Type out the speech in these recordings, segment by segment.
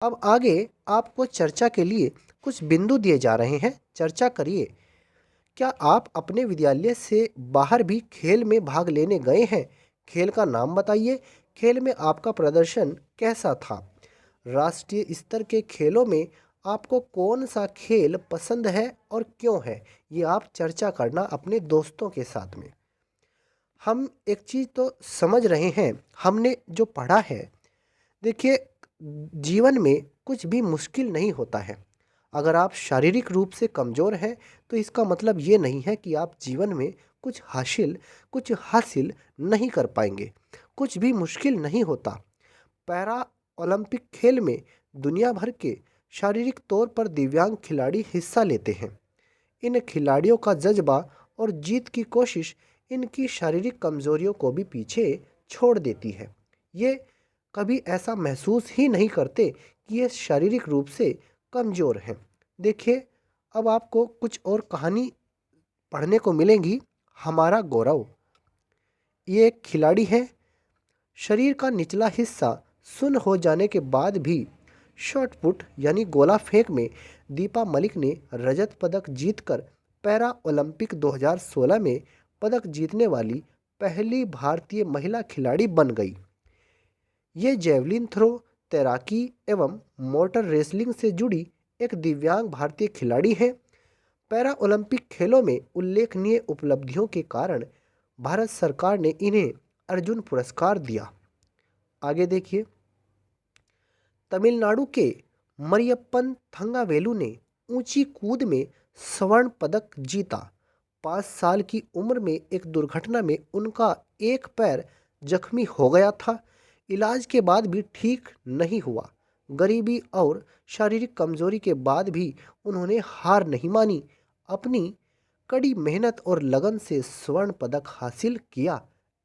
अब आगे आपको चर्चा के लिए कुछ बिंदु दिए जा रहे हैं, चर्चा करिए। क्या आप अपने विद्यालय से बाहर भी खेल में भाग लेने गए हैं? खेल का नाम बताइए। खेल में आपका प्रदर्शन कैसा था? राष्ट्रीय स्तर के खेलों में आपको कौन सा खेल पसंद है और क्यों है? ये आप चर्चा करना अपने दोस्तों के साथ में। हम एक चीज़ तो समझ रहे हैं, हमने जो पढ़ा है, देखिए, जीवन में कुछ भी मुश्किल नहीं होता है। अगर आप शारीरिक रूप से कमज़ोर हैं तो इसका मतलब ये नहीं है कि आप जीवन में कुछ हासिल नहीं कर पाएंगे। कुछ भी मुश्किल नहीं होता। पैरा ओलंपिक खेल में दुनिया भर के शारीरिक तौर पर दिव्यांग खिलाड़ी हिस्सा लेते हैं। इन खिलाड़ियों का जज्बा और जीत की कोशिश इनकी शारीरिक कमजोरियों को भी पीछे छोड़ देती है। ये कभी ऐसा महसूस ही नहीं करते कि ये शारीरिक रूप से कमज़ोर हैं। देखिए, अब आपको कुछ और कहानी पढ़ने को मिलेंगी। हमारा गौरव, ये एक खिलाड़ी है। शरीर का निचला हिस्सा सुन्न हो जाने के बाद भी शॉट पुट यानी गोला फेंक में दीपा मलिक ने रजत पदक जीतकर पैरा ओलंपिक 2016 में पदक जीतने वाली पहली भारतीय महिला खिलाड़ी बन गई। ये जेवलिन थ्रो, तैराकी एवं मोटर रेसलिंग से जुड़ी एक दिव्यांग भारतीय खिलाड़ी है। पैरा ओलंपिक खेलों में उल्लेखनीय उपलब्धियों के कारण भारत सरकार ने इन्हें अर्जुन पुरस्कार दिया। आगे देखिए, तमिलनाडु के मरियप्पन थंगावेलु ने ऊंची कूद में स्वर्ण पदक जीता। 5 साल की उम्र में एक दुर्घटना में उनका एक पैर जख्मी हो गया था। इलाज के बाद भी ठीक नहीं हुआ। गरीबी और शारीरिक कमजोरी के बाद भी उन्होंने हार नहीं मानी। अपनी कड़ी मेहनत और लगन से स्वर्ण पदक हासिल किया।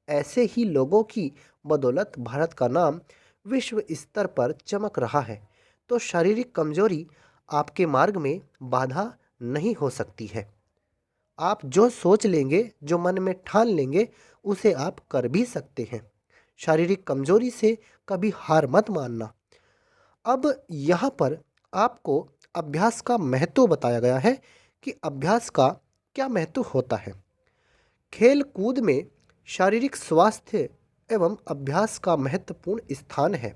ऐसे ही लोगों की बदौलत भारत का नाम विश्व स्तर पर चमक रहा है। तो शारीरिक कमजोरी आपके मार्ग में बाधा नहीं हो सकती है। आप जो सोच लेंगे, जो मन में ठान लेंगे, उसे आप कर भी सकते हैं। शारीरिक कमजोरी से कभी हार मत मानना। अब यहाँ पर आपको अभ्यास का महत्व बताया गया है कि अभ्यास का क्या महत्व होता है। खेल कूद में शारीरिक स्वास्थ्य एवं अभ्यास का महत्वपूर्ण स्थान है।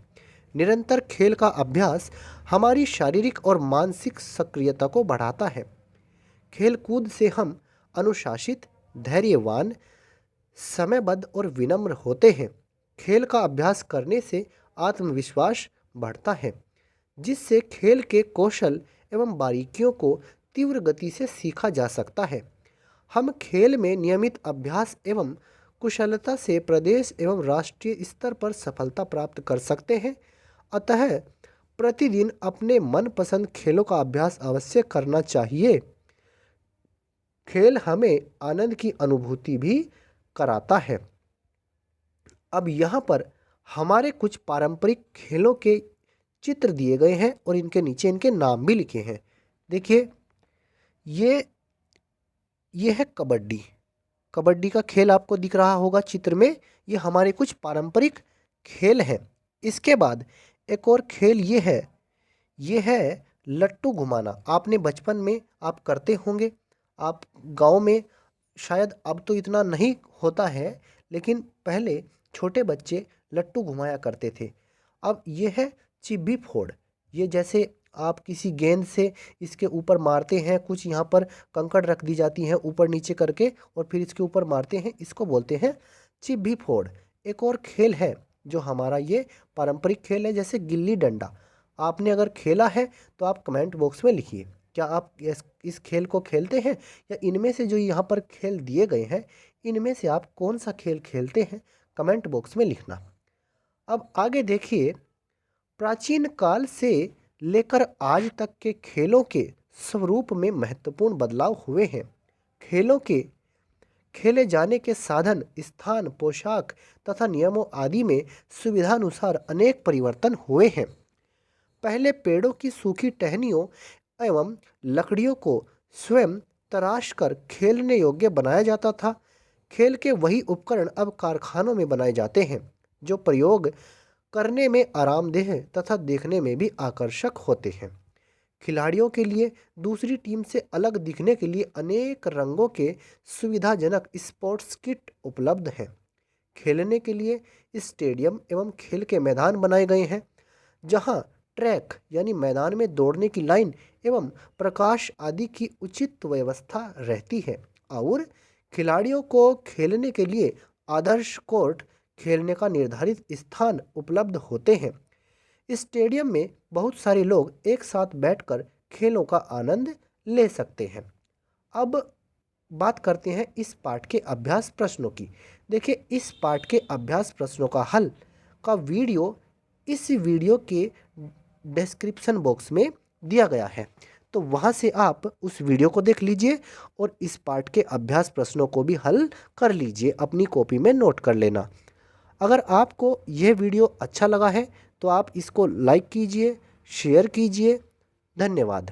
निरंतर खेल का अभ्यास हमारी शारीरिक और मानसिक सक्रियता को बढ़ाता है। खेल कूद से हम अनुशासित, धैर्यवान, समयबद्ध और विनम्र होते हैं। खेल का अभ्यास करने से आत्मविश्वास बढ़ता है, जिससे खेल के कौशल एवं बारीकियों को तीव्र गति से सीखा जा सकता है। हम खेल में नियमित अभ्यास एवं कुशलता से प्रदेश एवं राष्ट्रीय स्तर पर सफलता प्राप्त कर सकते हैं। अतः प्रतिदिन अपने मनपसंद खेलों का अभ्यास अवश्य करना चाहिए। खेल हमें आनंद की अनुभूति भी कराता है। अब यहाँ पर हमारे कुछ पारंपरिक खेलों के चित्र दिए गए हैं और इनके नीचे इनके नाम भी लिखे हैं। देखिए, ये है कबड्डी। कबड्डी का खेल आपको दिख रहा होगा चित्र में। ये हमारे कुछ पारंपरिक खेल हैं। इसके बाद एक और खेल ये है लट्टू घुमाना। आपने बचपन में आप करते होंगे। आप गांव में शायद अब तो इतना नहीं होता है, लेकिन पहले छोटे बच्चे लट्टू घुमाया करते थे। अब ये है चिब्बी फोड़। ये जैसे आप किसी गेंद से इसके ऊपर मारते हैं, कुछ यहाँ पर कंकड़ रख दी जाती हैं ऊपर नीचे करके और फिर इसके ऊपर मारते हैं, इसको बोलते हैं चिब्बी फोड़। एक और खेल है जो हमारा ये पारंपरिक खेल है, जैसे गिल्ली डंडा। आपने अगर खेला है तो आप कमेंट बॉक्स में लिखिए, क्या आप इस खेल को खेलते हैं, या इनमें से जो यहाँ पर खेल दिए गए हैं इनमें से आप कौन सा खेल खेलते हैं, कमेंट बॉक्स में लिखना। अब आगे देखिए, प्राचीन काल से लेकर आज तक के खेलों के स्वरूप में महत्वपूर्ण बदलाव हुए हैं। खेलों के खेले जाने के साधन, स्थान, पोशाक तथा नियमों आदि में सुविधानुसार अनेक परिवर्तन हुए हैं। पहले पेड़ों की सूखी टहनियों एवं लकड़ियों को स्वयं तराश कर खेलने योग्य बनाया जाता था। खेल के वही उपकरण अब कारखानों में बनाए जाते हैं, जो प्रयोग करने में आरामदेह तथा देखने में भी आकर्षक होते हैं। खिलाड़ियों के लिए दूसरी टीम से अलग दिखने के लिए अनेक रंगों के सुविधाजनक स्पोर्ट्स किट उपलब्ध हैं। खेलने के लिए स्टेडियम एवं खेल के मैदान बनाए गए हैं, जहां ट्रैक यानी मैदान में दौड़ने की लाइन एवं प्रकाश आदि की उचित व्यवस्था रहती है। और खिलाड़ियों को खेलने के लिए आदर्श कोर्ट, खेलने का निर्धारित स्थान उपलब्ध होते हैं। स्टेडियम में बहुत सारे लोग एक साथ बैठकर खेलों का आनंद ले सकते हैं। अब बात करते हैं इस पाठ के अभ्यास प्रश्नों की। देखिए, इस पाठ के अभ्यास प्रश्नों का हल का वीडियो इस वीडियो के डिस्क्रिप्शन बॉक्स में दिया गया है, तो वहां से आप उस वीडियो को देख लीजिए और इस पाठ के अभ्यास प्रश्नों को भी हल कर लीजिए, अपनी कॉपी में नोट कर लेना। अगर आपको यह वीडियो अच्छा लगा है तो आप इसको लाइक कीजिए, शेयर कीजिए। धन्यवाद।